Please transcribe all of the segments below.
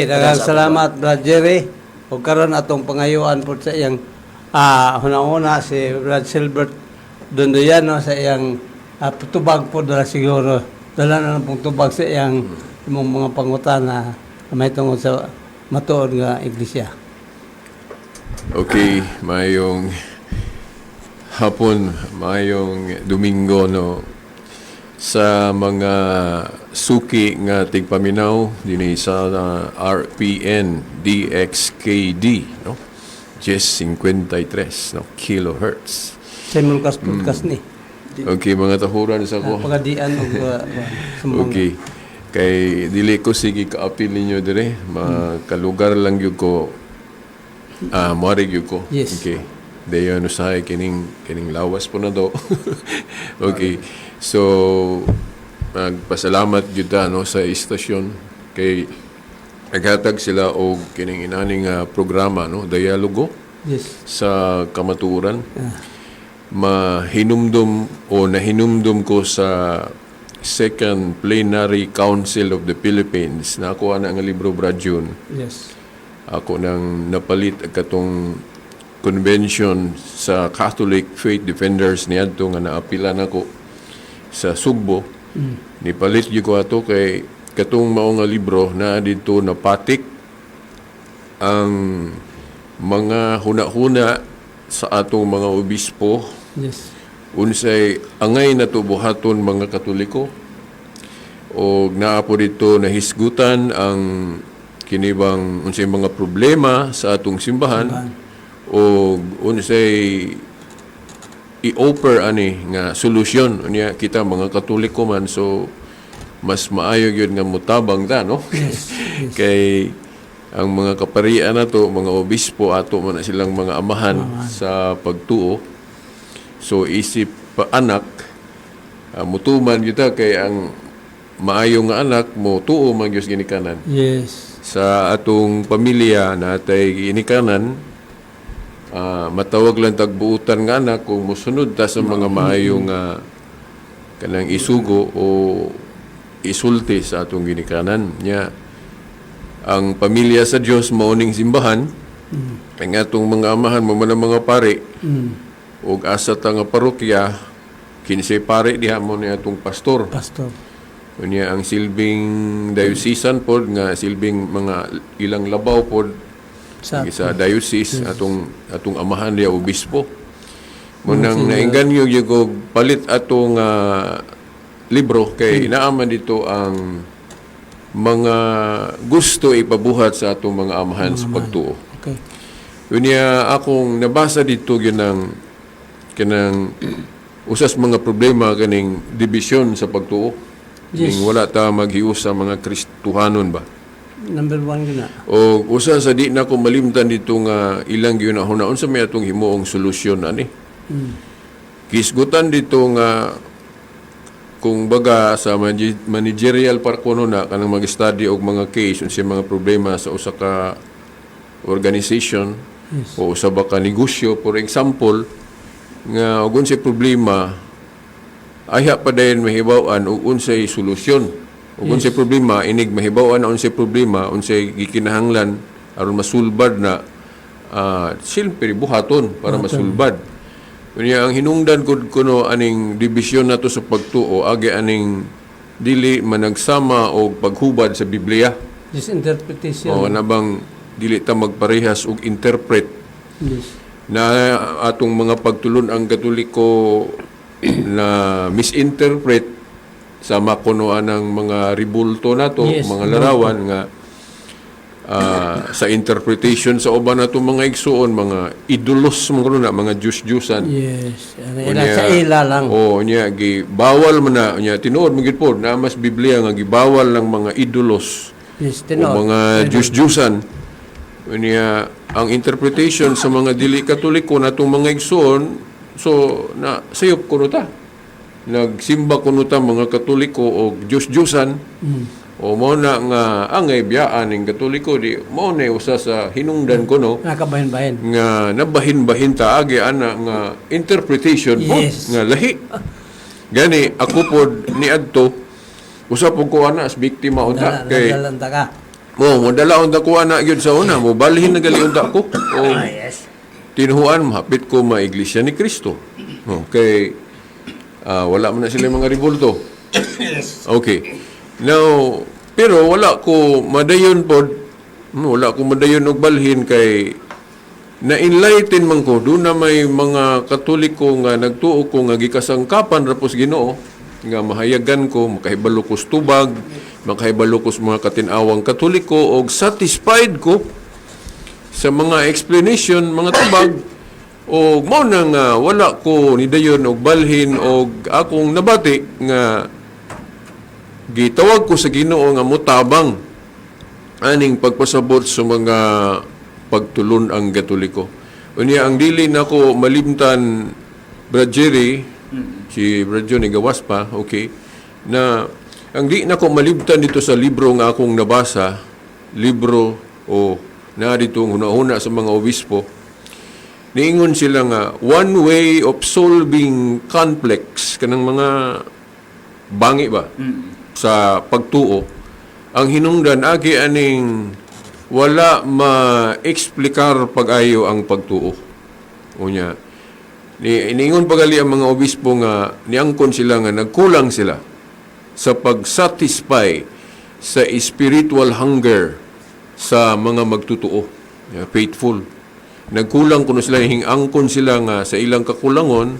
Daghang salamat, Brad Jerry. O karon atong pangayuan po sa iyang hunang-una si Brad Silbert Dondoyano sa iyang tubag po dala siguro. Dala na pong tubag sa iyang imong mga pangutana na may tungod sa matuod nga iglesia. Okay, mayong hapon, mayong Domingo, no, sa mga suki nga tigpaminaw dinhi sa RPN DXKD, no, 1053, no, kilohertz. Simon podcast ni. Okay, mga tahuran sa ko. Pagadian og Okay. Kay dili ko sige ka-appeal ninyo dire, makalugar lang gyud ko. Moari gyud ko. Yes. Okay. Dayon usahay kining lawas po na do. Okay. So magpasalamat gyud ta, no, sa istasyon kay naghatag sila og kining inaning programa, no, dialogo. Yes. Sa kamatuoran. Mahinumdum o nahinumdum ko sa Second Plenary Council of the Philippines na ako na nga libro, Brad June. Yes. Ako nang napalit katong convention sa Catholic Faith Defenders niadto nga naapilan ako sa Sugbo. Nipalit gyud ko ato kay katong mao nga libro na dito napatik ang mga huna-huna sa atong mga obispo. Yes. Unsay angay na tubuhaton mga Katoliko o naa po dito nahisgutan ang kinibang unsay mga problema sa atong simbahan o unsay i-offer ani nga solusyon unya kita mga Katoliko man, so mas maayo gyud nga mutabang ta, no. Yes. Yes. Kay ang mga kaparian nato, mga obispo ato man na silang mga amahan sa pagtuo. So isip pa anak, mutuman kita kay ang maayo nga anak mo tuo man gyud ginikanan. Yes. Sa atong pamilya natay ginikanan, matawag lang tagbuutan nga anak kung mosunod ta sa mga maayo nga kanang isugo o isulti sa atong ginikanan nya. Ang pamilya sa Dios mauning simbahan, ang atong mga amahan mo man mga pare. Og asa ta nga parokya, kinsay pare diha mo ni atong pastor. Unya ang silbing diocesan pod nga silbing mga ilang labaw pod sa diocese atong amahan diha obispo. Munang nainganyo gyud og palit atong libro kay naaman dito ang mga gusto ipabuhat sa atong mga amahan sa pagtuo. Okay. Unya akong nabasa dito gyud kanang usas mga problema kaning dibisyon sa pagtuo. Yes. Ning wala ta maghius sa mga Kristohanon ba. Number 1 gina. O usa sa di na ko malimtan dito nga ilang gyud na hunaon sa may atong himuong solusyon ani. Kisgutan dito nga kung baga sa managerial part kuno na kanang mag-study og mga case unsay mga problema sa usa ka organization. Yes. O usa ba ka negosyo, for example, nga og unsay problema ayha pa dayon mahibaw-an og unsay solusyon. Og unsay problema inig mahibaw-an unsay problema, unsay gikinahanglan aron masulbad na silpiri buhaton para masulbad. Unya ang hinungdan gud kuno aning dibisyon nato sa pagtuo agi aning dili managsama og paghubad sa Biblia. Disinterpretation. O nabang dili ta magparehas og interpret. Yes. Na atong mga pagtulon ang Katoliko na misinterpret sa makunoan ng mga ribulto nato, yes, mga larawan nga sa interpretation sa uban nato mga igsuon, mga idolos mga Diyos-Diyosan. Yes. Sa ila lang. O nya gibawal man na nya tinuod man gid pod na mas Biblia nga gibawal ng mga idolos. Yes, o mga Diyos-Diyosan. Unya ang interpretation sa mga dili Katoliko natong mga igsoon, so na sayop kuno ta. Nagsimba kuno ta mga Katoliko og Diyos-Diyosan. O mo na nga angay biyaan ning Katoliko di mo na usa sa hinungdan kuno. Nakabahin-bahin. Nga nabahin-bahin ta agi ana nga interpretation po nga lahi. Gani ako pod niadto usap ko ana as biktima unta kay mo dala unta ko ana gyud sa una, mo balhin na gali unta ko. O Yes. tinuhuan mahapit ko maiglesia ni Kristo. Okay. Wala man na sila mga ribulto. Okay. Now, pero wala ko madayon pod, wala ko madayon og balhin kay na-enlighten man ko doon na may mga Katoliko nga nagtuo ko nga gikasangkapan rapos Ginoo nga mahayagan ko makahibalo ko sa tubag, makahibalo ko sa mga katin-awang Katoliko og satisfied ko sa mga explanation, mga tubag o mao na nga wala ko ni dayon og balhin og akong nabati nga gitawag ko sa Ginoo nga mutabang aning pagpasabot sa mga pagtulon ang Katoliko. Unya ang dili nako malimtan Brad Jerry, si Brad Johnny gawas pa, okay, na ang di nako malimtan dito sa libro nga akong nabasa, libro o na dito hunahuna sa mga obispo, niingon sila nga one way of solving conflicts kanang mga bangi ba sa pagtuo ang hinungdan agi aning wala ma-explikar pag-ayo ang pagtuo. Unya niingon pagali ang mga obispo nga niangkon sila nga nagkulang sila sa pag-satisfy sa spiritual hunger sa mga magtutuo, faithful. Nagkulang kuno sila, hingangkon sila nga sa ilang kakulangon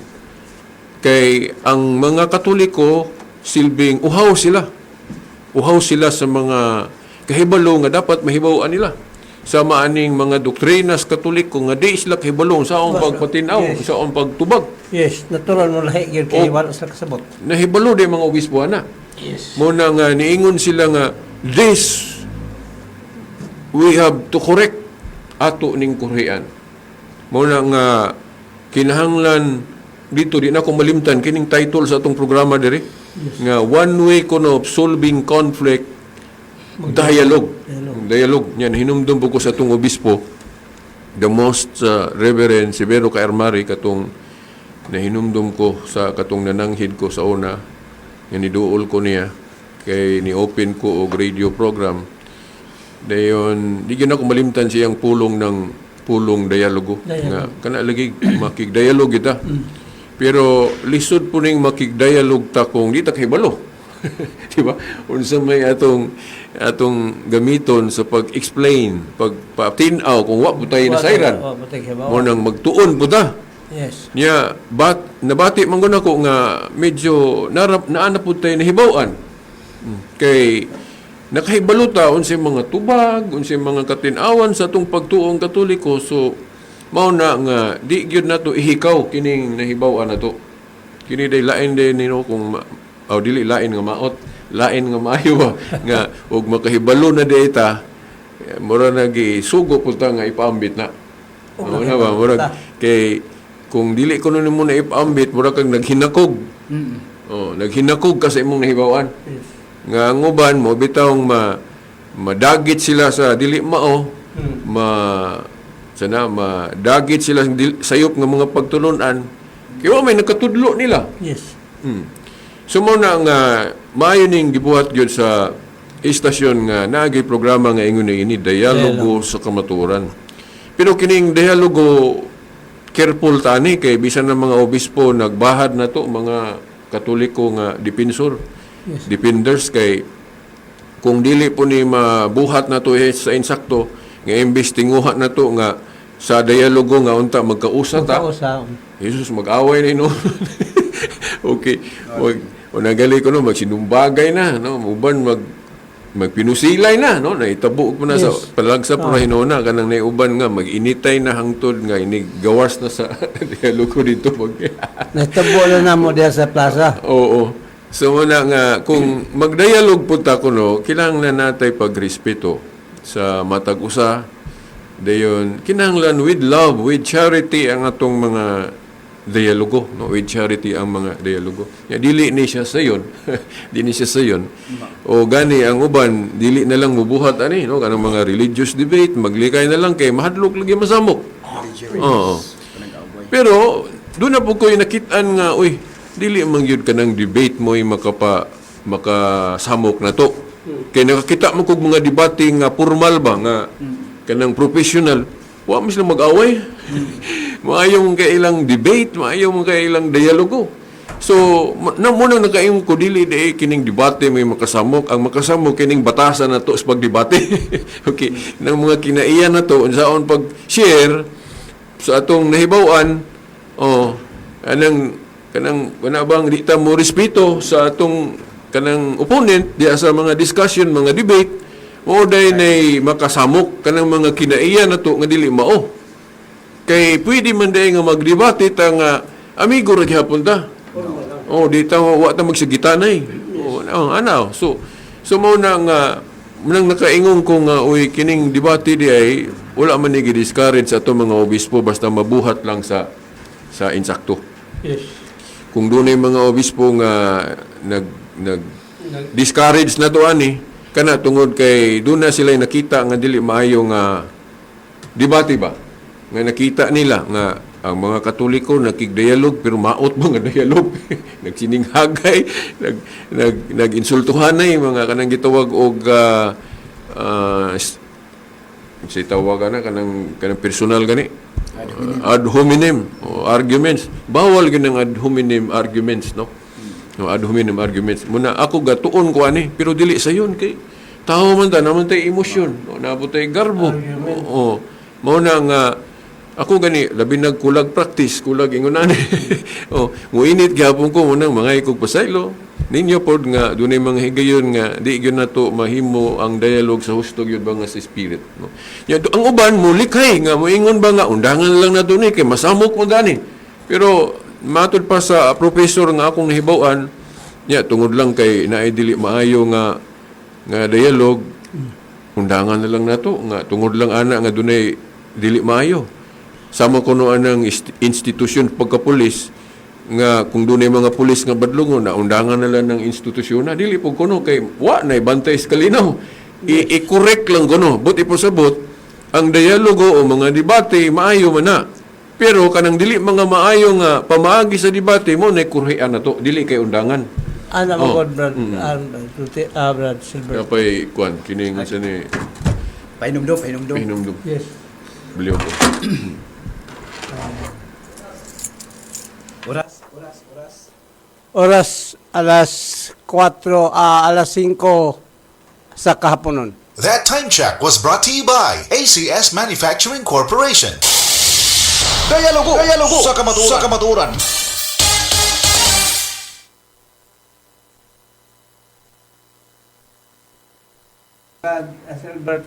kay ang mga Katoliko silbing uhaw sila. Uhaw sila sa mga kahibalo nga dapat mahibaw-an nila. Sa maaning mga doktrinas Katoliko nga di sila kahibalo sa akong pagpatinaw, sa akong pagtubag. Yes, natural mo lahi gyud kay wala sila kasabot. Nahibalo di mga obispo na. Yes. Muna nga niingon sila nga this we have to correct ato ning Korean. Muna nga kinahanglan dito di na ko malimtan kining title sa atong programa diri nga one way kuno of solving conflict dialogue. Dialogue yan hinumdum ko sa atong obispo the most Reverend Severo Kaermari katong nahinumdum ko sa katong nananghid ko sa una nga niduol ko niya kay ni-open ko og radio program. Dayon, di gyud ako malimtan siyang pulong dialogo nga kana lagi makig-dialogue kita. Pero lisod po ning makig-dialogue ta kung di ta kahibalo. Di ba? Unsa may atong gamiton sa pag-explain, pagpatinaw kung wa putay na sayran. Mo nang magtuon po ta. Yes. Nya nabati man gud ako nga medyo naana po tayo nahibaw-an. Kay nakahibaluta unsay mga tubag, unsay mga katin-awan sa atong pagtuong Katoliko. So mao na nga di gyud nato ihikaw kining nahibaw-an nato. Kini day lain din nino kung dili lain nga maot, lain nga maayo ba nga og makahibalo na data mura nagisugo pud ta nga ipaambit na. Ano na ba mura kay kung dili ko nun mo na ipaambit mura kang naghinakog. Naghinakog ka sa imong nahibaw-an. Yes. Nga ang uban mo bitawng madagit sila sa dili mao madagit sila sayop nga mga pagtulunan kaya may nakatudlo nila. Yes. So mo na nga maayo ning gibuhat gyud sa istasyon nga naagay programa nga ingon ini dialogo sa kamatuoran. Pero kining dialogo careful tani kay bisan ng mga obispo nagbahad na to mga Katoliko nga dipensor. Yes. Defenders kay kung dili po ni mabuhat na to sa insakto nga imbes tinguha na to nga sa dialogo nga unta magkausa ta. Jesus mag-away ni no. Okay. O nagali ko no magsinumbagay na no uban magpinusilay na no naitabo ko na sa palagsa po na hinuna kanang naiuban nga mag-initay na hangtod nga ini gawas na sa dialogo dito Naitabo na namo diha sa plaza. Oo. So muna nga, kung magdialog po ta kuno, kinahanglan natay pagrespeto sa matag usa. Dayon, kinahanglan with love, with charity ang atong mga dialogo, no? With charity ang mga dialogo. Ya dili ni siya sayon. Dili siya sayon. O gani ang uban, dili na lang mubuhat ani, no? Kanang mga religious debate, maglikay na lang kay mahadlok lagi masamok. Oo. Pero doon na po ko nakitaan nga, dili man gyud kanang debate mo makasamok na to. Kaya nakakita mo kog mga debate nga formal ba nga kanang professional, wa mo sila mag-away. Maayo mong kailang debate, maayo mong kailang dialogo. So, munang nakaingon ko dili di kining debate may makasamok. Ang makasamok kining batasan na to sa pagdebate. Okay, nang mga kinaiyan na to unsaon pag-share sa atong nahibaw-an, kanang bang di ta mo respeto sa atong kanang opponent diya sa mga discussion, mga debate, mo day nay makasamok kanang mga kinaiyan na to nga dili mao. Kay pwede man day nga magdebate ta nga amigo ra gihapon ta. Di ta wa ta magsigitanay. Anaw. So mao na nga nang nakaingon ko nga uy kining debate di ay wala man ni discourage sa ato mga obispo basta mabuhat lang sa insakto. Yes. Kung doon mga obispo nga nag discourage na to ani kana tungod kay doon na sila nakita nga dili maayo nga debate ba nga nakita nila nga ang mga Katoliko nakig-dialog pero maot mga dialog nagsininghagay nag-insultuhanay mga kanang gitawag og si tawagan na kanang personal gani ad hominem arguments bawal gyud ang ad hominem arguments no ad hominem arguments muna ako gatuon ko ani pero dili sayon kay tao man ta naman tay emosyon naabot tay garbo mao na nga ako gani labi nagkulag practice kulag ingon ani muinit gyapon ko munang mga ikog pasaylo ninyo pod nga dunay mga higayon nga di gyud nato mahimo ang dialogue sa husto gyud ba nga sa spirit no ang uban mo likhay nga moingon ba nga undangan lang nato ni kay masamok mo dani pero matud pa sa professor nga akong nahibaw-an tungod lang kay naay dili maayo nga dialogue undangan na lang nato nga tungod lang ana nga dunay dili maayo sama kuno anang institusyon pagkapulis nga kung dunay mga pulis nga badlongon na undangan na lang ng institusyon na dili po kuno kay wa na bantay sa kalinaw i-correct lang kuno but iposabot ang dialogo o mga debate maayo man na pero kanang dili mga maayo nga pamaagi sa debate mo na kurhian na to dili kay undangan Ana mo God, Brad. Brad Silver. kapay kuan kining sa ni pahinumdum Yes. beliw ko Oras alas 4, alas 5 sa kahaponon. That time check was brought to you by ACS Manufacturing Corporation. Dialogo sa kamaturan. Silbert,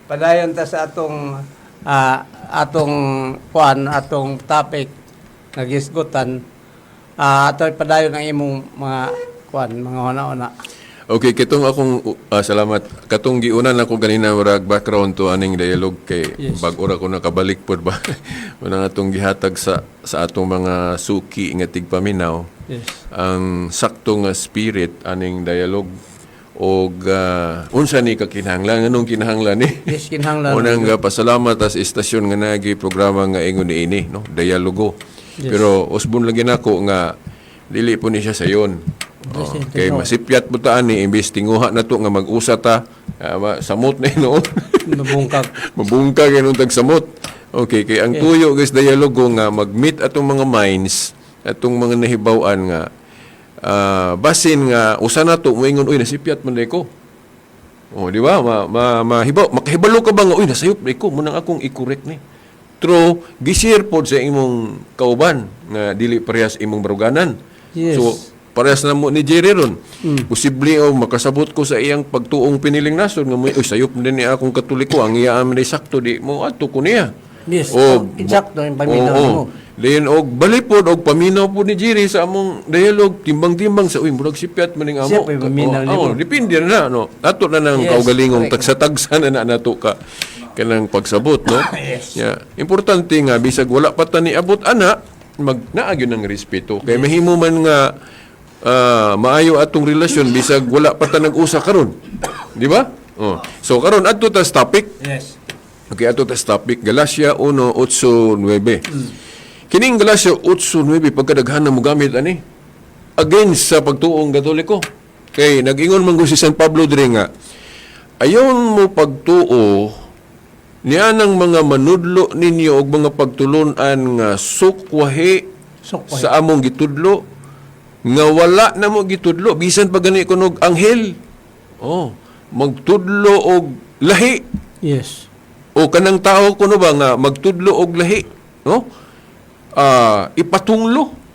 padayon ta sa atong atong topic nagisgutan. Ato'y padayon ang imong mga hona-hona. Okay, kitong akong salamat. Katong giunan ako ganina murag background to aning dialogue kay Yes. bag-ora ko nakabalik pod ba. Una atong gihatag sa atong mga suki nga tigpaminaw. Yes. Ang sakto nga spirit aning dialogue og unsa ni kakinahanglan nganong kinahanglan ni. Yes, kinahanglan. Unang pasalamat as istasyon nga nagi programa nga ingon niini no, dialogo. Yes. Pero usbon lagi nako nga dili po ni siya sayon. Kay masipyat po taan ni imbes tinguha na to nga mag-usa ta samot na noon. Mabungkag yan tag samot. Okay, kay ang tuyo guys dialogo nga mag-meet atong mga minds, atong mga nahibaw-an nga basin nga usa na to moingon uy nasipyat man ko. Di ba? Mahibaw, makahibalo ka ba nga uy nasayop na ko munang akong i-correct ni. True, gisir pod sa imong kauban nga dili parehas imong baruganan. Yes. So parehas na mo ni Jerry ron. Posible makasabot ko sa iyang pagtuong piniling nasod nga mo sayop din ni akong Katoliko ang iya man sakto di mo adto ko niya. Yes. Exacto yung paminaw mo. Diyan og balipod og paminaw po ni Jerry sa among dialogue timbang-timbang sa uy murag sipyat maning amo. Siya po'y paminaw nimo. Depende na no. Ato na nang Yes, kaugalingong correct. tagsa-tagsa na nato ka kanang pagsabot no. Yes. Yeah. Importante nga bisag wala pa ta ni abot ana magnaagyo ng respeto. Kay mahimo man nga maayo atong relasyon bisag wala pa ta nag-usa karon. Di ba? So karon adto ta sa topic. Yes. Okay, ato ta sa topic Galacia 1:8-9. Kining Galacia 8:9 pagkadaghan na mo gamit ani against sa pagtuong Katoliko. Kay nag-ingon man ko si San Pablo diri nga, ayon mo pagtuo niya ng mga manudlo ninyo og mga pagtulunan nga sukwahi Sukwahi. sa among gitudlo nga wala na mo gitudlo bisan pa gani kunog anghel. Oh, magtudlo og lahi. Yes. O kanang tao kuno ba nga magtudlo og lahi, no? Ipatunglo.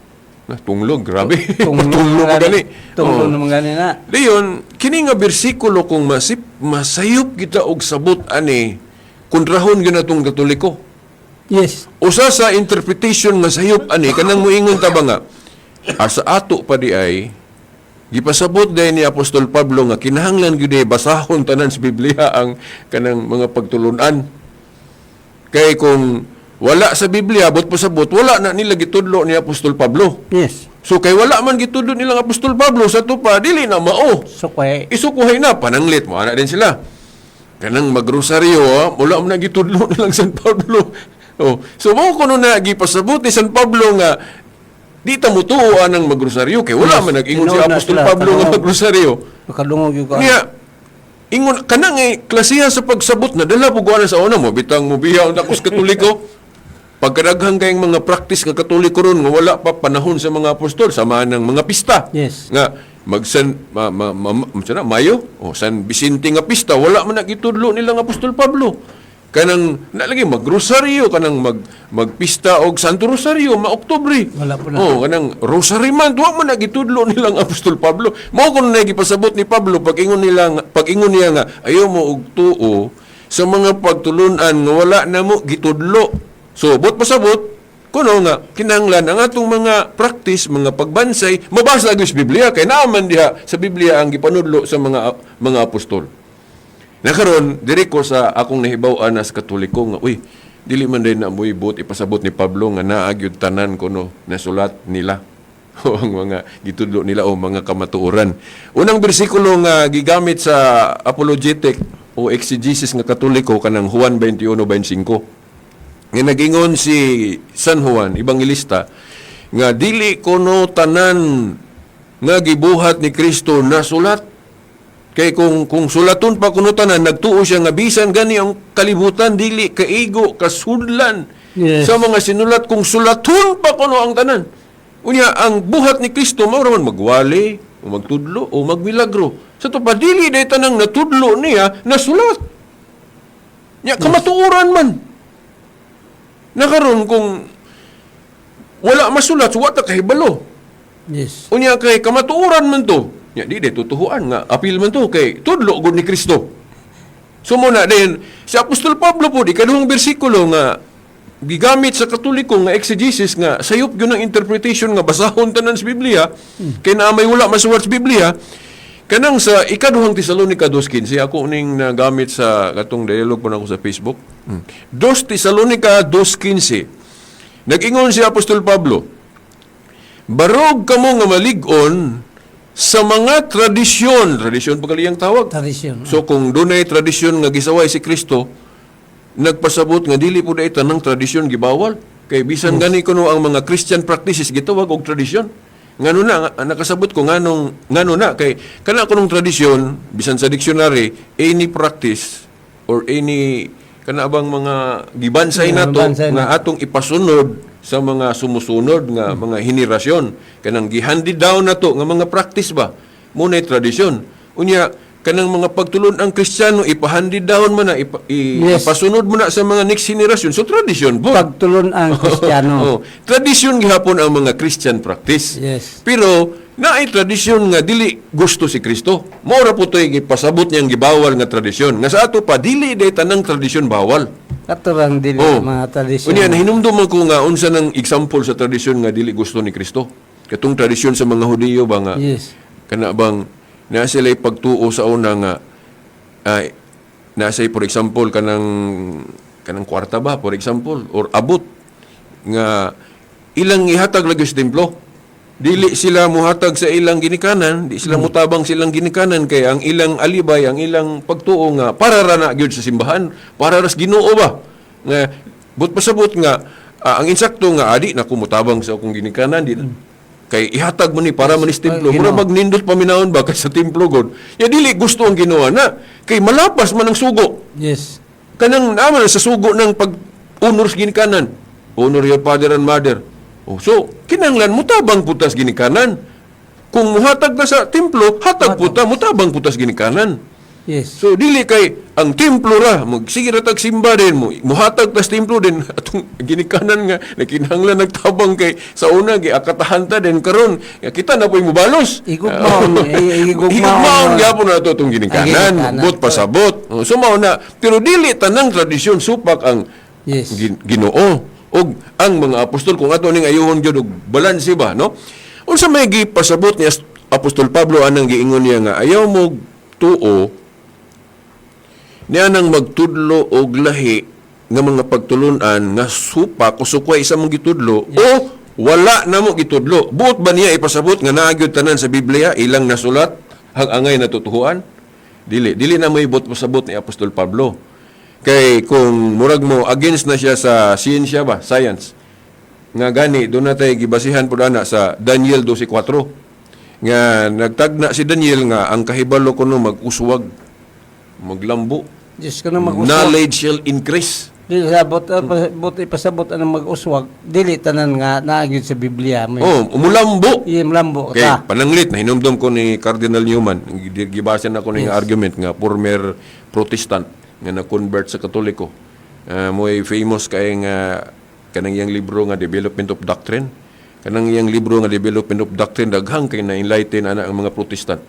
Tunglo, grabe. Ipatunglo mo gani. Tunglo Oh. naman gani na. Leon, kini nga bersikulo kung masayop kita og sabot ani kontrahon gyud natong Katoliko. Yes. Usa sa interpretation nga sayop ani kanang moingon ta ba nga sa ato pa di ay gipasabot day ni Apostol Pablo nga kinahanglan gyud basahon tanan sa Biblia ang kanang mga pagtulunan. Kay kung wala sa Biblia abot pasabot wala na nila gitudlo ni Apostol Pablo. Yes. So kay wala man gitudlo nilang Apostol Pablo sa tupa dili na mao. Sukwahi. Isukuhay na pananglit mo ana din sila. Kanang magrosaryo wala man gitudlo nilang San Pablo. Oh, so mao kuno na gipasabot ni San Pablo nga di ta mo tuoan ang magrosaryo kay wala Yes, man nag-ingon si tinuod na Apostol sila, Pablo nga tinuod. magrosaryo. Makadungog yung Niya ingon kanang klasiha sa pagsabot na dala puguan sa una mo bitang mo biya ang takos Katoliko. Pagkadaghang kayong mga practice nga Katoliko ron nga wala pa panahon sa mga apostol sama ng mga pista. Yes. Nga magsan Mayo o San Vicente nga pista wala man nagitudlo nilang Apostol Pablo. Kanang nalagi magrosaryo kanang magpista og Santo Rosario Oktubre. Wala po na. Oh, kanang rosary man wa man nagitudlo nilang Apostol Pablo. Mao kun nagipasabot ni Pablo pag-ingon niya nga ayaw mo og tuo sa mga pagtulunan nga wala na mo gitudlo. So, bot pasabot, kuno nga, kinahanglan ang atong mga practice, mga pagbansay, mabasa sa Biblia, kay naaman diha sa Biblia ang gipanudlo sa mga apostol. Nakaron, diri ko sa akong nahibaw-an as Katoliko nga, uy, dili man din na mo'y bot ipasabot ni Pablo nga naagyud tanan kuno na sulat nila o ang mga gitudlo nila o mga kamatuoran. Unang bersikulo nga gigamit sa apologetic o exegesis nga Katoliko kanang Juan 21:25. Nga nagingon si San Juan, Ebangelista, nga dili kono tanan nga gibuhat ni Kristo na sulat. Kay kung sulaton pa kuno tanan, nagtuo siya nga bisan gani ang kalibutan, dili kaigo, kasudlan Yes. sa mga sinulat. Kung sulaton pa kuno ang tanan. Unya, ang buhat ni Kristo, mauraman magwali, o magtudlo, o magmilagro. Sa to pa, dili day tanang natudlo niya na sulat. Nya, kamatuoran man. Nakaroon kung wala masulat, wala kahibalo. Yes. Unya kay kamatuoran man to. Ya, di tutuhuan nga. Apil man to kay tudlo gud ni Kristo. So muna din, si Apostol Pablo po, di kaduhang bersikulo nga gigamit sa Katoliko nga exegesis nga sayop gyud ang interpretation nga basahon tanan sa Biblia, kay na may wala masuwat sa Biblia. Kanang sa ikaduhang Tesalonica 2:15, ako ning nagamit sa katong dialogue po na ako sa Facebook. 2 Tesalonica 2:15. Nag-ingon si Apostol Pablo, barog kamo nga malig-on sa mga tradisyon pagaliyang tawag. Tradisyon. So kung dunay tradisyon nga gisaway si Kristo, nagpasabot nga dili po dayta ng tradisyon gibawal. Kay bisan gani kuno ang mga Christian practices gitawag og tradisyon. Ngano na nakasabot ko ngano na kay kana kunong tradisyon bisan sa dictionary any practice or any kana bang mga gibansay nato bansay nga atong ipasunod sa mga sumusunod nga mga henerasyon kanang gi-handed down nato nga mga practice ba mo na tradisyon unya kanang mga pagtulon ang Kristiyano ipa-handed down mo na Yes. ipasunod mo na sa mga next generation so tradisyon po. Pagtulon ang Kristiyano. Oh, tradisyon gihapon ang mga Christian practice. Yes. Pero naay tradisyon nga dili gusto si Kristo. Mao ra po toy gipasabot niyang gibawal nga tradisyon. Nga sa ato pa dili day tanang tradisyon bawal. Katurang dili Oh. mga tradisyon. Unya nahinumdum ko nga unsa nang example sa tradisyon nga dili gusto ni Kristo. Katong tradisyon sa mga Hudiyo ba nga Yes. kana bang na sila'y pagtuo sa una nga nasa'y for example kanang kwarta ba for example or abot nga ilang ihatag lagi sa templo dili sila muhatag sa ilang ginikanan di sila mutabang silang ginikanan kay ang ilang alibay ang ilang pagtuo nga para ra na gyud sa simbahan para ras Ginoo ba nga but pasabot nga ang insakto nga adi na kumutabang sa akong ginikanan di kay ihatag mo ni para manis templo, Ginoo. mura magnindot paminahon ba kay sa templo god. Ya dili gusto ang ginawa na kay malapas man ang sugo. Yes. Kanang naman sa sugo ng pag-honor sa ginikanan. Honor your father and mother. Oh, so, kinanglan, mutabang putas ginikanan. Kung muhatag na sa templo, hatag puta, mutabang putas ginikanan. Yes. So, dili kay, ang templo ra, sige ratag simba din mo, muhatag tas templo din, atong ginikanan nga, nakinahanglan nagtabang kay, sa una, akatahan ta din, karon kita na po'y mubalos. Igugmaon, Igugmaon, gyapon na ito itong ginikanan, Ginikanan. bot pasabot. So, mao na, pero dili tanang tradisyon, supak ang Yes. Ginoo og ang mga apostol kung ato ning ayuhon gyud og balanse ba no unsa may gipasabot ni Apostol Pablo anang giingon niya nga ayaw mo tuo niya nang magtudlo og lahi nga mga pagtulunan nga supa kusukway isa mong gitudlo o wala na mo gitudlo buot ba niya ipasabot nga naa gyud tanan sa Biblia ilang nasulat hang-angay natutuhuan dili na mo ibot pasabot ni Apostol Pablo. Kay kung murag mo against na siya sa siyensya ba, science. Nga gani doon na tayo gibasihan po na sa Daniel 12:4. Nga nagtagna si Daniel nga ang kahibalo kuno mag-uswag, maglambo. Diyos ko na mag-uswag. Knowledge shall increase. Dili sabot, ipasabot ang mag-uswag. Dili tanan nga naagid sa Biblia. May, Umulambo. Iya, malambo Okay, ka. pananglit na hinumdum ko ni Cardinal Newman. Gibasan ako ng Yes. argument nga former Protestant nga na-convert sa Katoliko. Mo'y famous kay nga kanang iyang libro nga Development of Doctrine. Kanang iyang libro nga Development of Doctrine daghang kay na-enlighten ana ang mga Protestant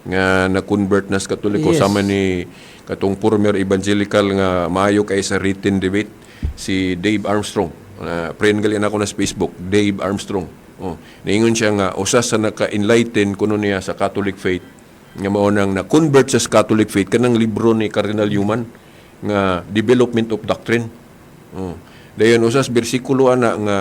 nga na-convert na sa Katoliko Yes. sama ni katong former evangelical nga maayo kay sa written debate si Dave Armstrong. Friend gali ako na sa Facebook, Dave Armstrong. Oh, niingon siya nga usa sa naka-enlighten kuno niya sa Catholic faith nga mao nang na-convert sa Catholic faith kanang libro ni Cardinal Newman nga Development of Doctrine. Oh. Dayon usas bersikulo ana nga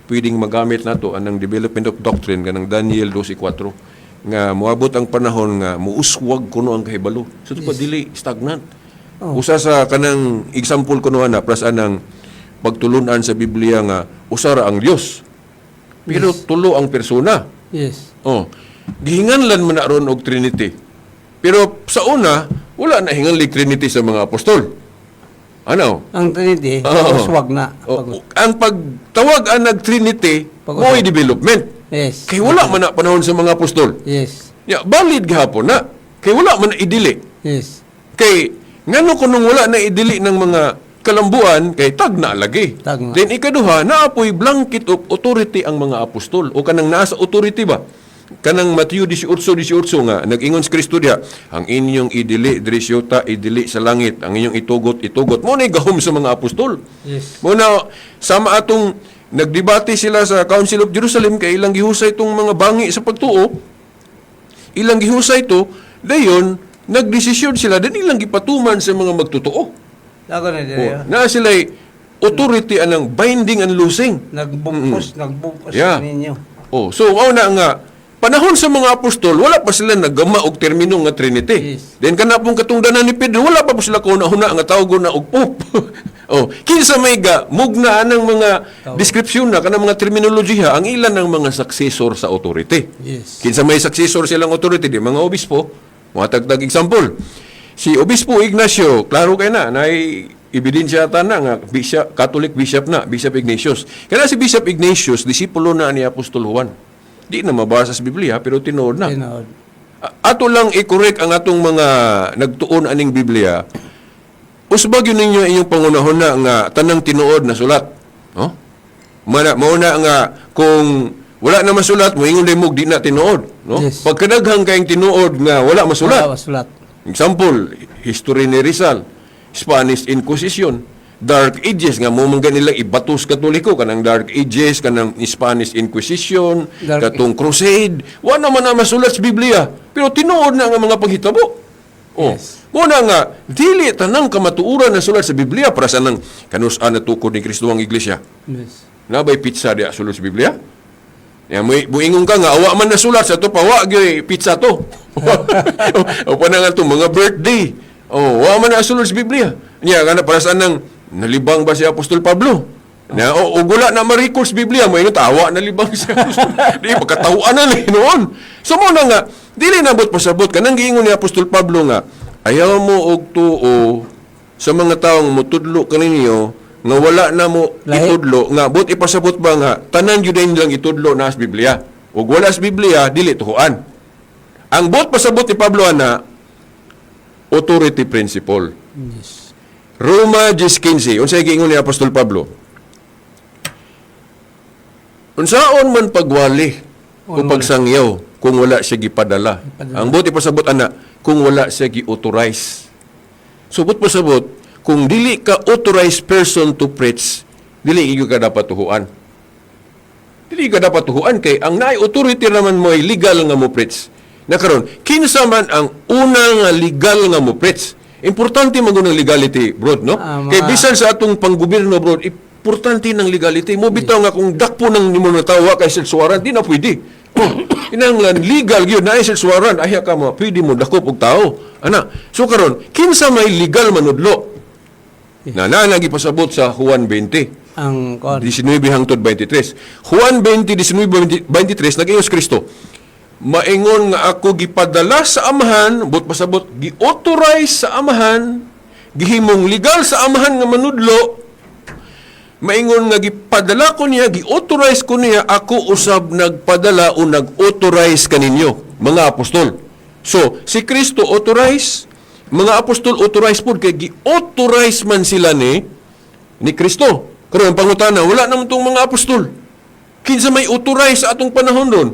pwedeng magamit nato anang Development of Doctrine kanang Daniel 12:4 nga moabot ang panahon nga muuswag kuno ang kahibalo. So ito pa dili stagnant. Usa sa kanang example kuno ana plus anang pagtulunan sa Biblia nga usara ang Dios. Pero tulo ang persona. Yes. Oh. Gihinganlan man na ron og Trinity. Pero sa una, wala na hinganlig Trinity sa mga apostol. Ano? Ang Trinity, Oo. uswag na. Ang pagtawag ang nag-Trinity, Pag-uswag. mo'y development. Yes. Kay wala man na panahon sa mga apostol. Yes. Ya, valid gihapon na. Kay wala man na idili. Yes. Kay ngano kunong wala na idili ng mga kalambuan kay tag na lagi. Tag na. Then ikaduha, naapoy blanket of authority ang mga apostol o kanang nasa authority ba? Kanang Matthew 18:18 nga nag-ingon si Kristo diha, ang inyong idili diri siyota idili sa langit, ang inyong itugot mo na gahom sa mga apostol. Yes. Mo na sama atong nagdebate sila sa Council of Jerusalem kay ilang gihusay itong mga bangi sa pagtuo. Ilang gihusay to, dayon nagdesisyon sila din ilang gipatuman sa mga magtutuo. Ako na Oh, diri. na sila authority anang binding and loosing. Nagbungkos Yeah. ninyo. Oh, so mao na nga panahon sa mga apostol wala pa sila naggama og termino nga Trinity. Yes. Then kana pong katungdanan ni Pedro wala pa po sila kuna-huna nga tawag na og pope. Oh, kinsa may mugna anang mga description na kanang mga terminolohiya ang ilan ng mga successor sa authority. Yes. Kinsa may successor silang authority di mga obispo. Matagdag example. Si Obispo Ignacio, klaro kay na ebidensya ta na nga bishop, Catholic bishop na, Bishop Ignatius. Kaya si Bishop Ignatius, disipulo na ni Apostol Juan. Di na mabasa sa Biblia, pero tinuod na. Tinood. Ato lang i-correct ang atong mga nagtuon aning Biblia. Usbag yun ninyo inyong pangunahon na nga tanang tinuod na sulat. No? Mauna nga kung wala na masulat, moingon demog di na tinuod. No? Yes. Pagkadaghang kayong tinuod nga wala masulat. Wala masulat. Example, history ni Rizal, Spanish Inquisition, Dark Ages nga mo man nilang ibatos Katoliko kanang Dark Ages kanang Spanish Inquisition, Dark katong Crusade, wala man na masulat sa Biblia, pero tinuod na nga mga panghitabo. Oh, Yes. mo na nga dili tanang kamatuoran na sulat sa Biblia para sa nang kanus-an na tukod ni Kristo ang iglesia. Yes. Nabay pizza di sulat sa Biblia? Ya buingon ka nga awa man na sulat sa to pawa gyud pizza to. O pa na nga to mga birthday. Oh, wa man na sulat sa Biblia. Nya kana para saan nang nalibang ba si Apostol Pablo? Na o gula na ma-record sa Biblia mo ino tawa na libang siya. Di pagkatawaan na ni noon. So mo na nga dili nabot pasabot kanang giingon ni Apostol Pablo nga ayaw mo og tuo sa mga taong mutudlo kaninyo nga wala na mo Lahi. itudlo nga but ipasabot ba nga tanan gyud nilang itudlo na sa Biblia. Ug wala sa Biblia dili tuhuan. Ang but pasabot ni Pablo ana authority principle. Yes. Roma 10:15 unsay giingon ni Apostol Pablo? Unsaon man pagwali o pagsangyaw kung wala siya gipadala. Ang buti pasabot ana kung wala siya gi-authorize. Subot pasabot kung dili ka authorized person to preach, dili iyo ka dapat tuhuan. Dili ka dapat tuhuan kay ang naay authority naman mo ay legal nga mo preach. Na karon kinsa man ang una nga legal nga mo preach. Importante man ng legality, bro, no? Kay bisan sa atong panggobyerno, bro, importante ng legality. Mo bitaw nga kung dakpo nang nimo natawa kay selsuaran, di na pwede. Kinahanglan legal gyud na selsuaran, ay ka mo pwede mo dakop og tao. Ana. So karon, kinsa may legal manudlo? Na nagipasabot sa Juan 20. Ang 19 hangtod 23. Juan 20, 19, 23, nag-ios Kristo. Maingon nga ako gipadala sa amahan, but pasabot, gi-authorize sa amahan, gihimong legal sa amahan nga manudlo, maingon nga gipadala ko niya, gi-authorize ko niya, ako usab nagpadala o nag-authorize kaninyo, mga apostol. So, si Kristo authorize, mga apostol authorize po, kay gi-authorize man sila ni Kristo. Karon ang pangutana, wala naman itong mga apostol. Kinsa may authorize sa atong panahon doon?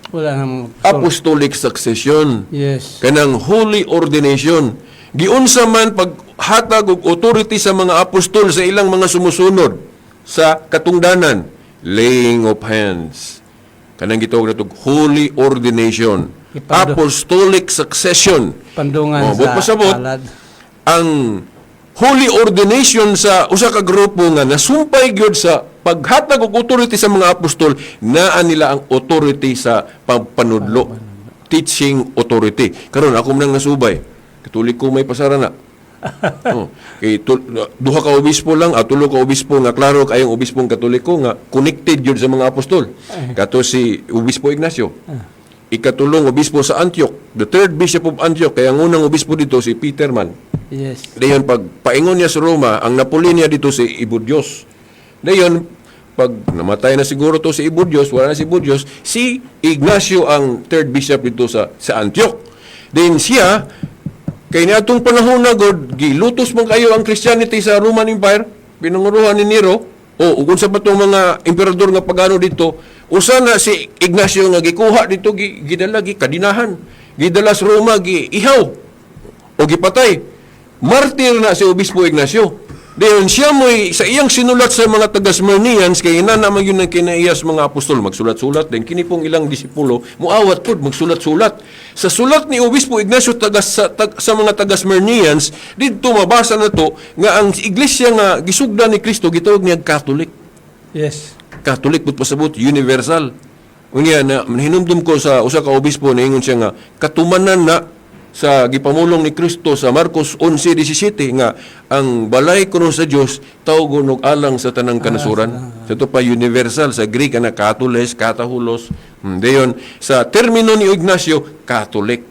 wala namang Apostolic succession. Yes. Kanang holy ordination. Giunsa man paghatag og authority sa mga apostol sa ilang mga sumusunod sa katungdanan, laying of hands. Kanang gitawag natog holy ordination. Apostolic succession. Pandungan buot sa pasabot, palad. ang holy ordination sa usa ka grupo nga nasumpay gyud sa paghatag og authority sa mga apostol, naa nila ang authority sa pagpanudlo, teaching authority. Karon ako man nasubay, katulik ko may pasara na. Duha ka obispo lang, tulo ka obispo nga klaro kayong obispong katoliko nga connected gyud sa mga apostol. Kato si Obispo Ignacio. Ikatulong obispo sa Antioch, the third bishop of Antioch, kaya ang unang obispo dito si Peterman. Yes. Dayon pag paingon niya sa Roma, ang napuli niya dito si Ibudyos. Dayon pag namatay na siguro to si Ibudyos, wala na si Ibudyos, si Ignacio ang third bishop dito sa Antioch. Then siya kay niadtong panahon na god gilutos man kayo ang Christianity sa Roman Empire, pinanguruhan ni Nero, o kung sa batong mga emperador nga pagano dito, usa na si Ignacio nga gikuha dito gidala kadinahan, gidala sa Roma giihaw o gipatay. Martir na si Obispo Ignacio. Dayon siya mo'y sa iyang sinulat sa mga taga-Smyrnians, kay ina naman yun ang kinaiyas mga apostol, magsulat-sulat. Then kini pong ilang disipulo, muawat po, magsulat-sulat. Sa sulat ni Obispo Ignacio sa mga taga-Smyrnians, dito mabasa na to, nga ang iglesia nga gisugda ni Kristo, gitawag niya Catholic. Yes. Catholic, but pasabot, universal. Unya na, hinumdum ko sa usa ka obispo, na ingon siya nga, katumanan na, sa gipamulong ni Kristo sa Marcos 11:17 nga ang balay kuno sa Dios tawgon og alang sa tanang kanasuran. Ito pa universal sa Greek na Katoles, Katahulos. Dayon sa termino ni Ignacio, Catholic.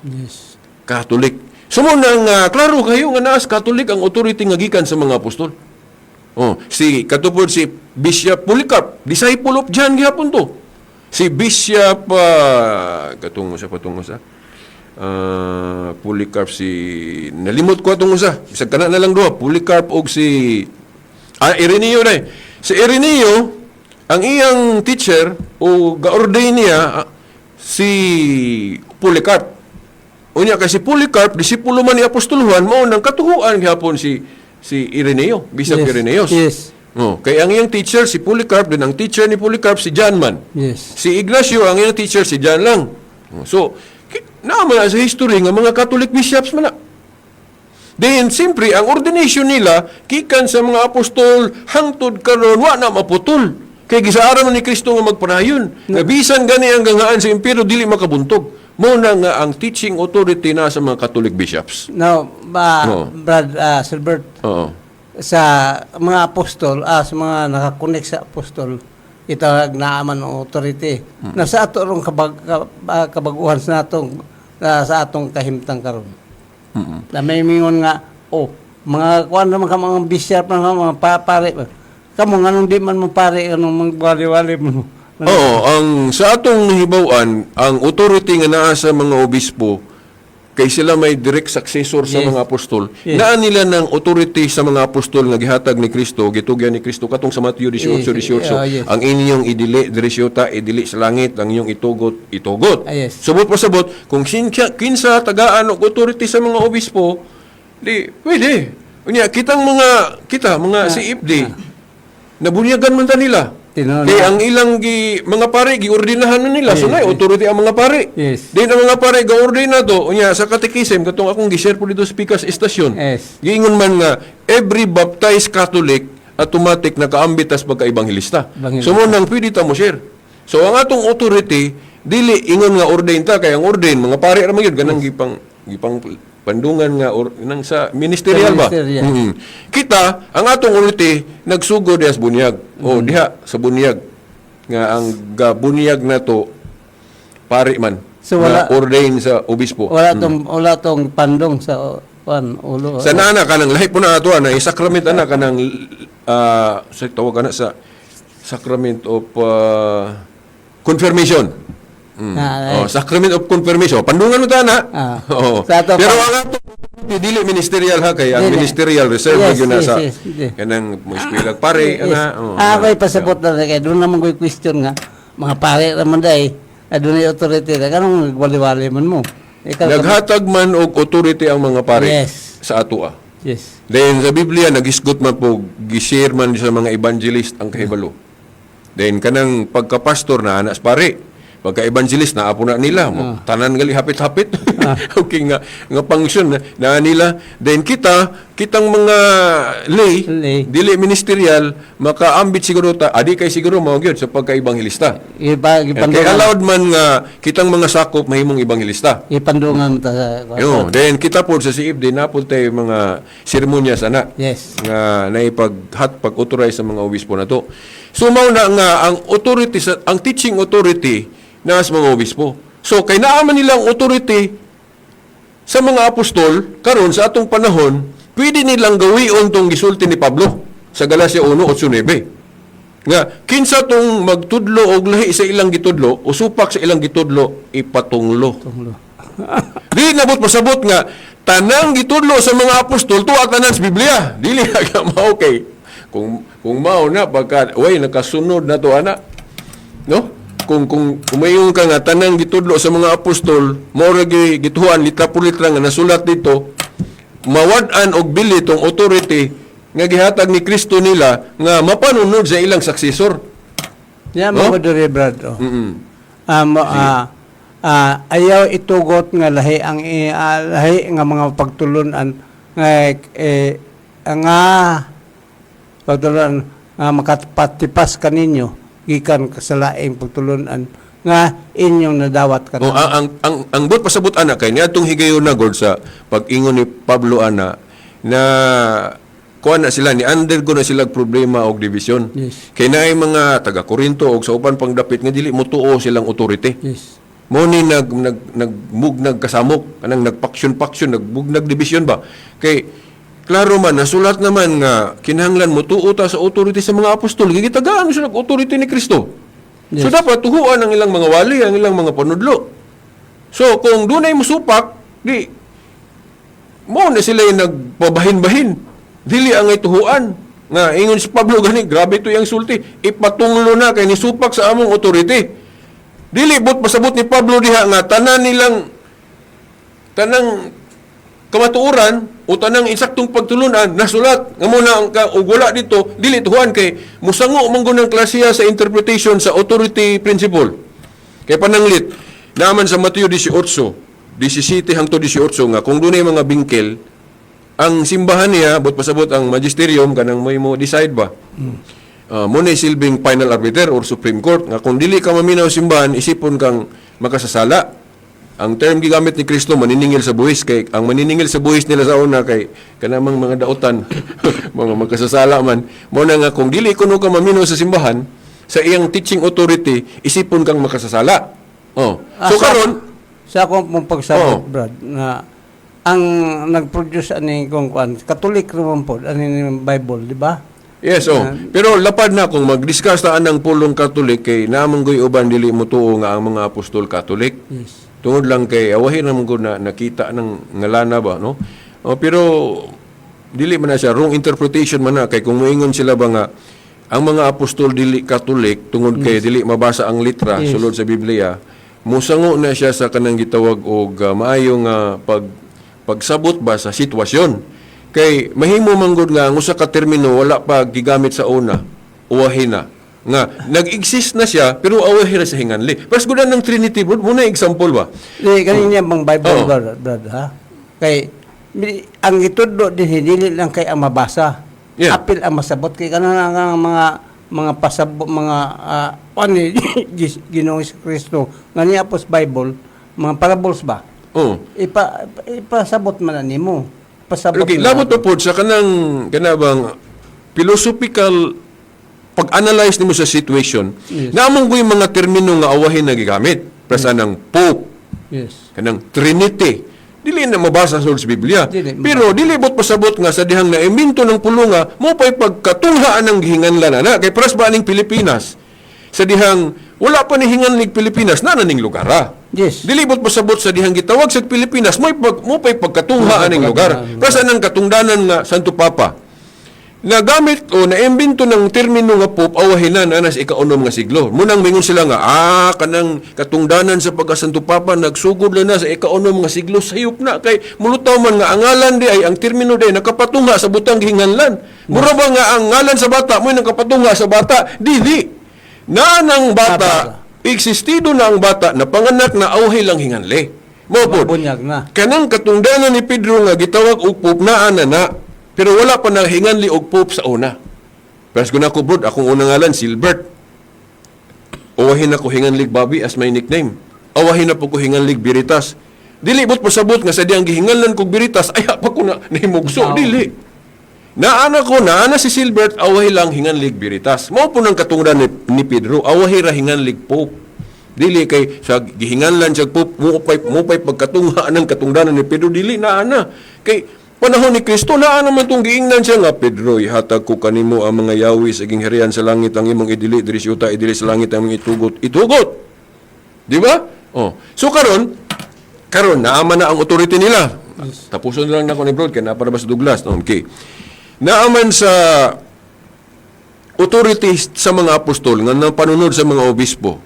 Yes. Catholic. Sumunang klaro kayo nga naas Catholic ang authority nga gikan sa mga apostol. Si katupod si Bishop Polycarp, disciple of John gihapon to. Si Bishop katungo sa Polycarp si nalimot ko atong usa bisag kana na lang duha Polycarp og si Ireneo na si Ireneo ang iyang teacher o ga-ordain niya si Polycarp unya kay si Polycarp disipulo man ni Apostol Juan mao nang katuhuan gihapon si Ireneo Bishop Yes. Ireneos kay ang iyang teacher si Polycarp din ang teacher ni Polycarp si John man Yes. si Ignacio ang iyang teacher si John lang so naman sa history nga mga Catholic bishops man na. Then, siyempre, ang ordination nila, kikan sa mga apostol, hangtod karon wa na maputol. Kaya gisaaran ni Kristo nga magpanayon. Nga bisan gani ang gangaan sa impero, dili makabuntog. Muna nga ang teaching authority na sa mga Catholic bishops. Now, Brad Silbert, Oo. sa mga apostol, sa mga nakakonek sa apostol, itawag naaman ng authority. Na sa ato rong kabaguhan sa atong kahimtang karon. Na may mingon nga, mga kuan naman ka mga bisyar pa mga pare. Kamo nganong di man mo pare anong magwali-wali mo. Oo, sa atong hibawan, ang authority nga naa sa mga obispo, kay sila may direct successor sa Yes. mga apostol. Yes. Naa nila ng authority sa mga apostol nga gihatag ni Kristo, gitugyan ni Kristo katong sa Mateo 18:18. Yes. Ang inyong idili diresyota, idili sa langit, ang inyong itugot. Yes. Subot pa sabot, kung kinsa tagaan og authority sa mga obispo, di pwede. Unya kita mga CFD, nabunyagan man ta nila. Tinuod Kaya na. ang ilang mga pare giordinahan na nila. So Yes, na authority ang mga pare. Yes. Din ang mga pare gaordina to unya sa katekism katong akong gi-share po dito sa Pikas Estasyon. Yes. Giingon man nga every baptized Catholic automatic nakaambitas pagka-ebanghelista. Ebanghelista. So mo nang pwede ta mo share. So ang atong authority dili ingon nga ordain ta kay ang ordain mga pare ra man gyud ganang gipang pandungan nga nang sa ministerial ba. Ministerial. Kita ang atong authority nagsugo diha sa bunyag. O diha sa bunyag nga ang bunyag na to pare man. So, nga wala- ordain sa obispo. Wala tong pandong sa ulo. Sa nana kanang lahi po na ato na sacrament ana kanang sa tawag ana sa sacrament of confirmation. Sacrament of confirmation. Pandungan mo ta na. Oo. Sa ato Pero pa- ang ato dili ministerial ha kay ang Dili. ministerial reserve Yes, yun na yes, sa yes, yes. kanang mo eskwela pare ana. Ako'y pasabot na kay doon naman ko'y question nga mga pare naman dai doon ay authority na kanong wali-wali man mo. Naghatag man og authority ang mga pare Yes. sa ato. Yes. Then sa Biblia nagisgot man po gi-share man sa mga evangelist ang kahibalo. Then kanang pagka-pastor na anas pare. Pagka-evangelist na apo na nila mo tanan gali hapit-hapit. Okay nga function na nila. Then kitang mga lay, Lay. dili ministerial makaambit siguro ta adi kay siguro mao gyud sa pagka-evangelista. Kay Ipandungan. allowed man nga kitang mga sakop mahimong evangelista. Ipandungan ta sa Then kita po sa CFD napod tayo mga seremonyas ana Yes. nga pag-authorize sa mga obispo na to. So mao na nga ang authority ang teaching authority na sa mga obispo. So kay naaman nilang authority sa mga apostol karon sa atong panahon, pwede nilang gawion tong gisulti ni Pablo sa Galacia 1:8-9. Nga kinsa tong magtudlo og lahi sa ilang gitudlo o supak sa ilang gitudlo ipatunglo. Di nabot pasabot nga tanang gitudlo sa mga apostol tuwa tanan sa Biblia. Dili ka mao kay kung mao na pagka nakasunod na to ana. No? Kung mayon ka nga tanang gitudlo sa mga apostol, mao ra gituhan litra por litra nga nasulat dito, mawad-an og bili tong authority nga gihatag ni Kristo nila nga mapanunod sa ilang successor. Yan No? mo diri brad. Mm. Ayaw itugot nga lahi ang lahi nga mga pagtulunan nga pagtulunan nga makapatipas kaninyo gikan sa laing pagtulunan nga inyong nadawat ka Ang but pasabot ana kay niadtong higayon na god sa pag-ingon ni Pablo ana na kuan na sila ni undergo na sila problema og division. Yes. Kay naay mga taga Korinto og sa uban pangdapit nga dili motuo silang authority. Yes. Mo ni nagmugnag kasamok kanang nagpaksyon nagbugnag division ba kay klaro man nasulat naman nga kinahanglan motuo ta sa authority sa mga apostol gigitagaan sila og authority ni Kristo. So Yes. dapat tuhuan ang ilang mga wali ang ilang mga panudlo. So kung dunay musupak di mo na sila yung nagpabahin-bahin dili ang ituhuan nga ingon si Pablo gani grabe to yang sulti ipatunglo na kay nisupak sa among authority. Dili bot pasabot ni Pablo diha nga tanang kamatuoran o tanang insaktong pagtulunan nasulat nga muna ang ug wala dito dili tuhuan kay musango man gunang klasiya sa interpretation sa authority principle. Kay pananglit naman sa Mateo 18:17 hangtod 18 nga kung dunay mga bingkel ang simbahan niya bot pasabot ang magisterium kanang may mo decide ba. Mo na silbing final arbiter or Supreme Court nga kung dili ka maminaw simbahan isipon kang makasasala. ang term gigamit ni Kristo maniningil sa buhis kay ang maniningil sa buhis nila sa una kay kanamang mga daotan mga magkasasala man mo na nga kung dili kuno ka mamino sa simbahan sa iyang teaching authority isipon kang makasasala. So karon sa akong mong pagsabot, Oo. Brad, na ang nag-produce ani kung kuan, Katolik naman po, ani ng Bible, di ba? yes, pero lapad na kung mag-discuss taan ng pulong Katolik kay namang goy uban dili mo tuo nga ang mga apostol Katolik. Yes. Tungod lang kay awahin naman ko na nakita ng ngalana ba, no? Pero dili man na siya wrong interpretation man na kay kung moingon sila ba nga ang mga apostol dili Katolik tungod kay dili mabasa ang litra Yes. sulod sa Biblia, musango na siya sa kanang gitawag og maayong pagsabot ba sa sitwasyon. Kay mahimo man gud nga ang usa ka termino wala pa gigamit sa una, uwahin na nga nag-exist na siya pero awahin na sa hinganli. Pas gudan ng Trinity bro, muna example ba? Di, kanina bang Bible, Oo. Brad, ha? Kay, ang itudlo din, hindi lang kay ang mabasa. Yeah. Apil ang masabot. Kay kanina ang mga pasabot, mga, ni Ginoong Kristo, nga niya po sa Bible, mga parables ba? Oh. Ipasabot man na nimo. Pasabot Okay, man labot po po sa kanabang philosophical pag-analyze nimo sa situation, Yes. namang ko yung mga termino nga awahin na gigamit. Prasa ng Pope, Yes. kanang Trinity. Dili na mabasa sa Biblia. Dili, Pero dili bot pasabot nga sa dihang naiminto ng pulunga, mo pa'y pagkatunghaan ng gihinganlan na. Kay pras ba ning Pilipinas? Sa dihang wala pa ni hinganlig Pilipinas, nananing lugar Yes. Dili bot pasabot sa dihang gitawag sa Pilipinas, mo pa'y pagkatunghaan ng lugar. Prasa ng katungdanan nga Santo Papa. Nagamit o naimbento ng termino nga Pope awahinan na sa ika-unom nga siglo. Munang mingon sila nga, kanang katungdanan sa pagkasanto Papa, nagsugod na sa ika-unom nga siglo, sayop na. Kay mulutaw man nga, ang ngalan di ay, ang termino di ay, nakapatunga sa butang gihinganlan. Mura ba nga ang ngalan sa bata, mo'y nakapatunga sa bata? Dili. Na ng bata, existido na ang bata, na panganak na away lang hinganli. Mo po, Mabunyag na. kanang katungdanan ni Pedro nga gitawag og Pope na ana. Pero wala pa nang hinganli og Pope sa una. Pero kung ako bro, akong unang ngalan, Silbert. Awahin ako hinganlig Bobby as my nickname. Awahin na po ko hinganlig Biritas. Dili bot pasabot nga sa diyang gihinganlan kog Biritas, ay pa ko na nahimugso. Wow. Dili. Naana si Silbert, awahi lang hinganlig Biritas. Mao po ng katungdanan ni Pedro, awahi ra hinganlig Pope. Dili kay sa gihinganlan siya Pope, mo pay pagkatungaan ng katungdanan ni Pedro, dili naana. Kay panahon ni Kristo na naman itong giingnan siya nga, Pedro, ihatag ko kanimo ang mga yawi sa gingharian sa langit, ang imong idili, diri syuta, idili sa langit, ang imong itugot. Di ba? So karon naaman na ang authority nila. Tapuson lang na ko ni Brod, kaya naparabas Douglas. Okay. Naaman sa authority sa mga apostol, nga nang panunod sa mga obispo,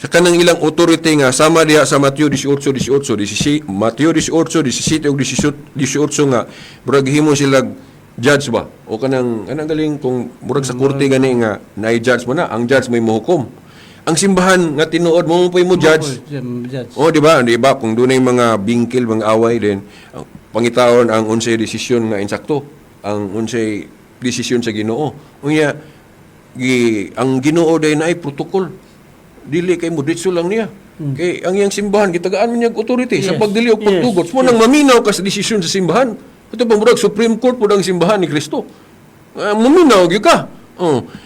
sa kanang ilang authority nga sama diha sa Mateo 18:18, Mateo 18:17 ug 18 nga murag himo sila judge ba o kanang galing kung murag sa korte gani nga na-judge mo na, ang judge may mohukom. Ang simbahan nga tinuod mo pay mo judge. Di ba? Di ba kung dunay mga bingkil, mga away din, ang pangitaon ang unsay desisyon nga insakto, ang unsay desisyon sa Ginoo. Unya ang Ginoo day na ay protocol. Dili kay mo ditso lang niya. Kay ang iyang simbahan gitagaan man niya authority sa pagdili og pagtugot. Mo nang maminaw ka sa desisyon sa simbahan. Ito pa murag Supreme Court pud ang simbahan ni Kristo. Maminaw gyud ka.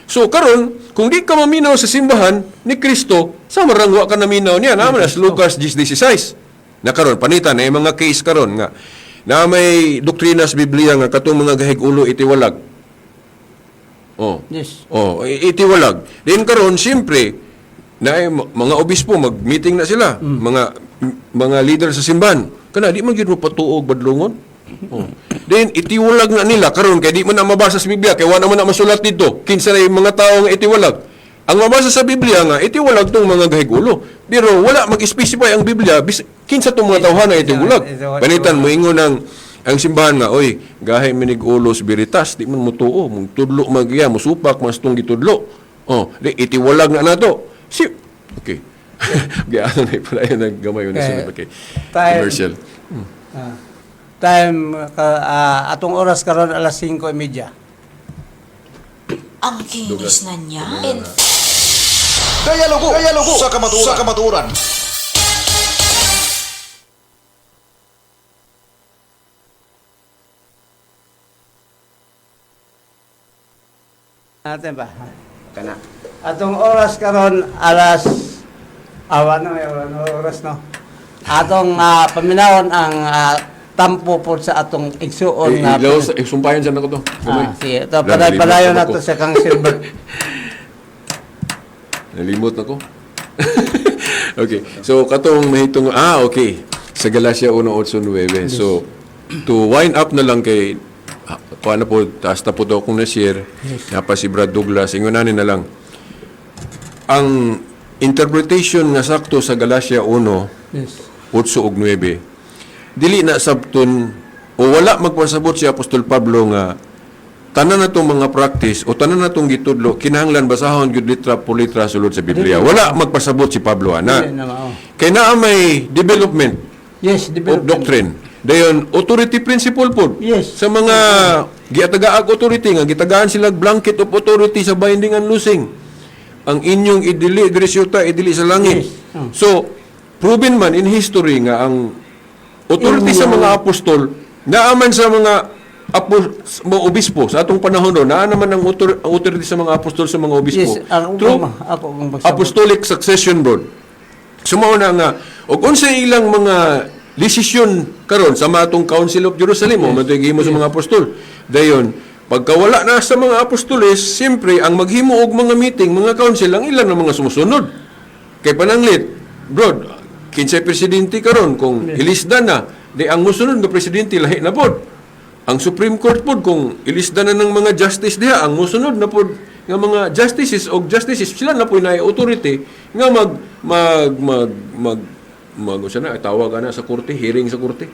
So karon kung di ka maminaw sa simbahan ni Kristo, sa marangwa ka naminaw niya. Naman as Lucas 10:16. Na karon panitan ay mga case karon nga na may doktrina sa Biblia nga katong mga gahig-ulo itiwalag. Yes. Itiwalag. Then karon siyempre na mga obispo mag-meeting na sila, mga leader sa simbahan. Kana di man gyud mo patuog badlongon. Then itiwalag na nila karon kay di man na mabasa sa Biblia kay wala man na masulat dito. Kinsa na yung mga tawo nga itiwalag. Ang mabasa sa Biblia nga itiwalag tong mga gahig-ulo. Pero wala mag-specify ang Biblia kinsa tong mga tawhan na itiwalag. Panitan mo ingon ang simbahan nga, oy, gahay minig-ulo sa Biritas, di man mo tuo, mong tudlo magya, musupak mas tong gitudlo. Di itiwalag na nato. Okay. Gaya na pala yun naggamay yun. Okay. Commercial. Atong oras karon alas 5:30. Ang kinis na niya. Dialogo sa kamaturan. Natin ba? Kana. Atong oras karon alas awan na may oras no. Atong paminawon ang tampo po sa atong igsuon nga. Sumpayan dyan ako to. Gamay. Sige, ito padayon na to sa kang Silbert. Nalimot ako. Okay. So, katong mahitong, okay. Sa Galacia 1:8-9. So, to wind up na lang kay, paano po, taas na po daw kung na-share, napa si Brad Douglas, ingunanin na lang. Ang interpretation nga sakto sa Galacia 1, Yes. 8-9, dili na sabton, o wala magpasabot si Apostol Pablo nga, tanan na itong mga practice o tanan na itong gitudlo, kinahanglan basahon yun litra po litra sulod sa Biblia. Wala magpasabot si Pablo, ana. Hindi na mao. Kaya na may development Yes, of development. doctrine. Dayon, authority principle po. Yes. Sa mga giatagaag authority, nga gitagaan sila blanket of authority sa binding and loosing. Ang inyong idili, grisyuta, idili sa langit. Yes. So, proven man in history nga ang authority sa mga apostol, naaman sa mga obispo sa atong panahon doon, naa naman ang authority sa mga apostol sa mga obispo. Yes, ako kung magsabot. Apostolic succession board. Sumaw na nga, o kung sa ilang mga desisyon karon sa matong Council of Jerusalem, o matugimo sa mga apostol, dayon, pagkawala na sa mga apostoles, siyempre, ang maghimo og mga meeting, mga council, ang ilan ng mga sumusunod. Kay pananglit, Brod, kinsay presidente karon kung ilisdan na, di ang musunod nga presidente lahi na pod. Ang Supreme Court pod kung ilisdan na ng mga justice diha, ang musunod na pod nga mga justices sila na po na authority nga tawag ana sa korte, hearing sa korte.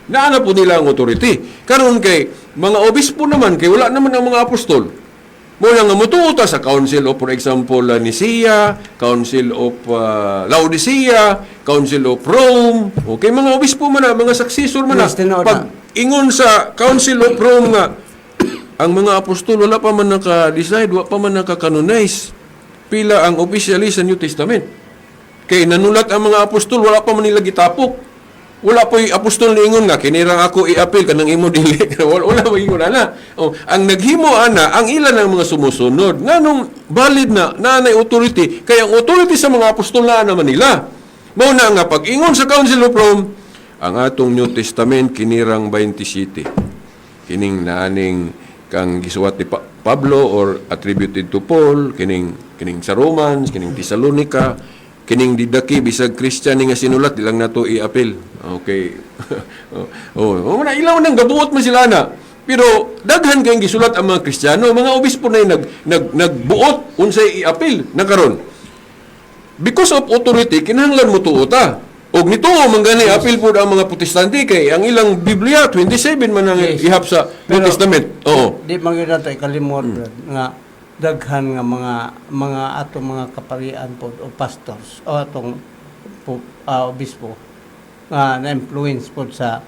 Naana po nila ang authority. Karon kay mga obispo naman kay wala naman ang mga apostol. Muna nga mutuota sa Council of, for example, Nicaea, Council of Laodicea, Council of Rome, okay, mga obispo man na, mga successor man na. Yes, tinood Pag ingon sa Council of Rome nga, ang mga apostol wala pa man naka-decide, wala pa man naka-canonize. Pila ang officially sa New Testament. Kay nanulat ang mga apostol, wala pa man nila gitapok. Wala po yung apostol ni ingon nga, kinirang ako i-appeal ka ng imo dili. Wala po ingon ana. Ang naghimo ana, ang ilan ng mga sumusunod. Nga nung valid na, nanay authority, kaya ang authority sa mga apostol na naman nila. Mauna nga, pag ingon sa Council of Rome, ang atong New Testament, kinirang 27. Kining naaning kang gisuwat ni Pablo or attributed to Paul, kining sa Romans, kining Thessalonica, kining didaki bisag Christian nga sinulat ilang nato i-appeal. Okay. Una ilaw nang gabuot man sila na. Pero daghan kayong gisulat ang mga Kristiyano, mga obispo na nagbuot unsay i-appeal na karon. Because of authority kinahanglan mo tuota. Og nituo man gani appeal pud ang mga Protestante kay ang ilang Biblia 27 man ang ihap sa New Testament. Oo. Di man gyud nato ikalimot Brad, nga daghan nga mga atong mga kaparian po o pastors o atong obispo nga na-influence po sa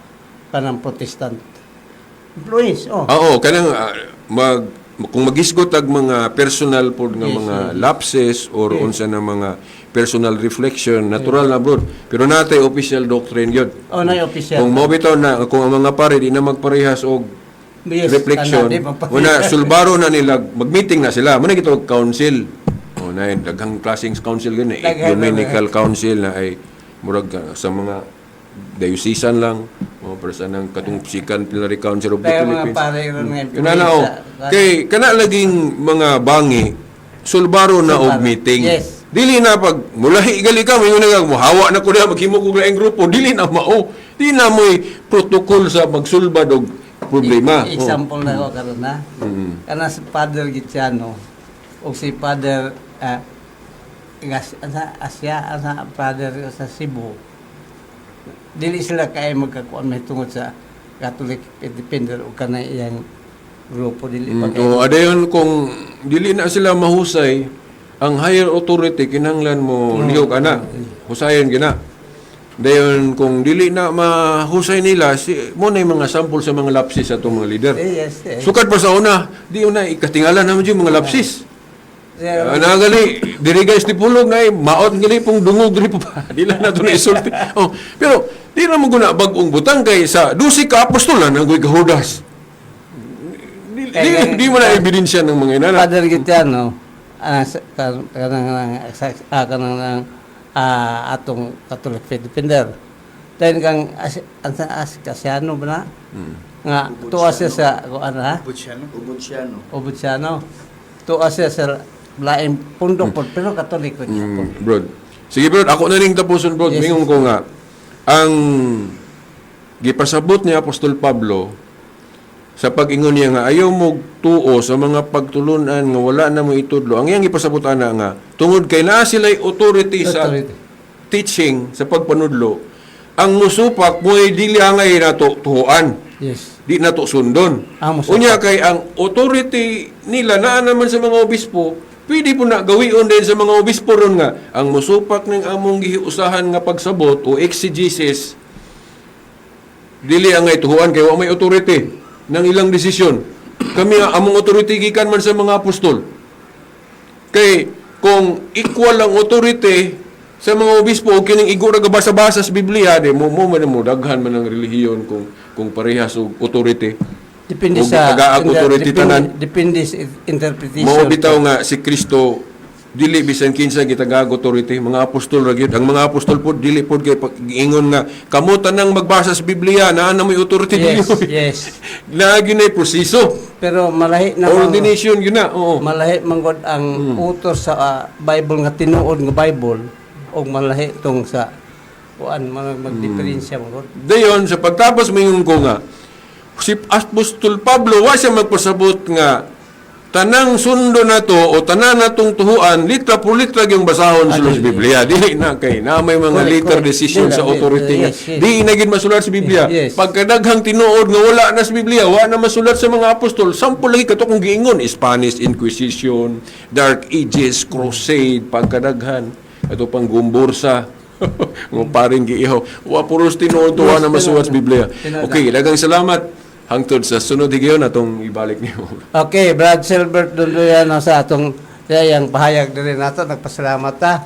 kanang Protestant. Influence, Oo, kanang kung magisgot ag mga personal pod nga Yes, mga lapses or Yes. unsa na mga personal reflection, natural na bro. Pero natay official doctrine yun. na official. Kung mo bitaw na kung ang mga pare di na magparehas og Yes, reflection, di magparehas. una sulbaro na nila, mag-meeting na sila. Muna gito council. O na daghang klaseng council gani, ecumenical council na ay murag sa mga diocesan lang o para sa nang katong Sikan Plenary Council of the Kaya mga Philippines. pare ron nga Yun na o. Kay kana laging mga bangi sulbaro na og Sulbaro. meeting. Yes. Dili na pag mulahi gali ka mo na muhawa na ko na maghimo ko laing grupo, dili na mao. Di na mo'y protocol sa magsulbad og problema. Example na ko karon na. Kana si Father Gitiano o si Father Asya, Father sa Cebu. Dili sila kay magkakuan may tungod sa Catholic Independent o kanay iyang grupo dili pa O adayon kung dili na sila mahusay, ang higher authority kinahanglan mo lihok ana. Husayon gina. Dayon kung dili na mahusay nila, mo na yung mga sample sa mga lapsis sa itong mga leader. Yes. Sukad pa sa una, di una ikatingalan naman yung mga lapsis. Nagali, diri guys di pulog na maot gali pong dungog diri pa. Di lang na ito na isulti. Pero di na mo guna bagong butang kay sa 12 ka apostol na nagoy ka Judas. Di mo na ebidensya ng mga inana. Father Gitiano, kanang atong Catholic Faith Defender. Dahil kang Kasiano ba na? Nga, tuwa siya sa, ano ha? Ubudsiano. Tuwa siya sa laing pundok po, pero Katoliko niya po. Bro. Sige bro, ako na rin tapuson bro. Yes. Mingon ko nga, ang gipasabot ni Apostol Pablo sa pag-ingon niya nga, ayaw mo tuo sa mga pagtulunan nga wala na mo itudlo. Ang iyang gipasabot ana nga, tungod kay naa sila'y authority sa teaching, sa pagpanudlo, ang musupak mo ay dili hangay na tuhuan. Yes. Di na to sundon. Musupak. Unya kay ang authority nila naa naman sa mga obispo, pwede po na gawion din sa mga obispo ron nga ang musupak ng among gihiusahan nga pagsabot o exegesis dili ang ngay tuhuan kay wa may authority ng ilang desisyon. Kami among authority gikan man sa mga apostol. Kay kung equal ang authority sa mga obispo o kining igura gabasa-basa sa Biblia de mo daghan man ang relihiyon kung parehas og authority. Depende Ug sa tagaag authority tanan. Depende sa interpretation. Mao bitaw nga si Kristo dili bisan kinsa gitagag authority, mga apostol ra gyud. Ang mga apostol pod dili pod kay ingon nga kamo tanang magbasa sa Biblia naa na may authority Yes, dili. yes. Lagi na proseso. Pero malahi na Ordination yun na. Oo. malahi manggod ang utos sa Bible nga tinuod nga Bible o malahi tong sa kuan magdiferensya manggod. Dayon sa pagtapos mingon ko nga si Apostol Pablo wa siya magpasabot nga tanang sundo na to o tanan natong tuhuan litra por litra yung basahon sa Biblia. Dili na kay na may mga later decision sa authority nga. Di na gid masulat sa Biblia. Yes. Pagkadaghang tinuod nga wala na sa Biblia, wa na masulat sa mga apostol. Sample lagi kato kung giingon, Spanish Inquisition, Dark Ages, Crusade, pagkadaghan. Ito pang gumbursa. Ng paring giihaw. Wa puros tinuod to wa na masulat sa Biblia. Okay, daghang salamat. Hangtod sa sunod higayon atong ibalik niyo. Okay, Brad Silbert doon yan sa atong yang pahayag din nato nagpasalamat ta.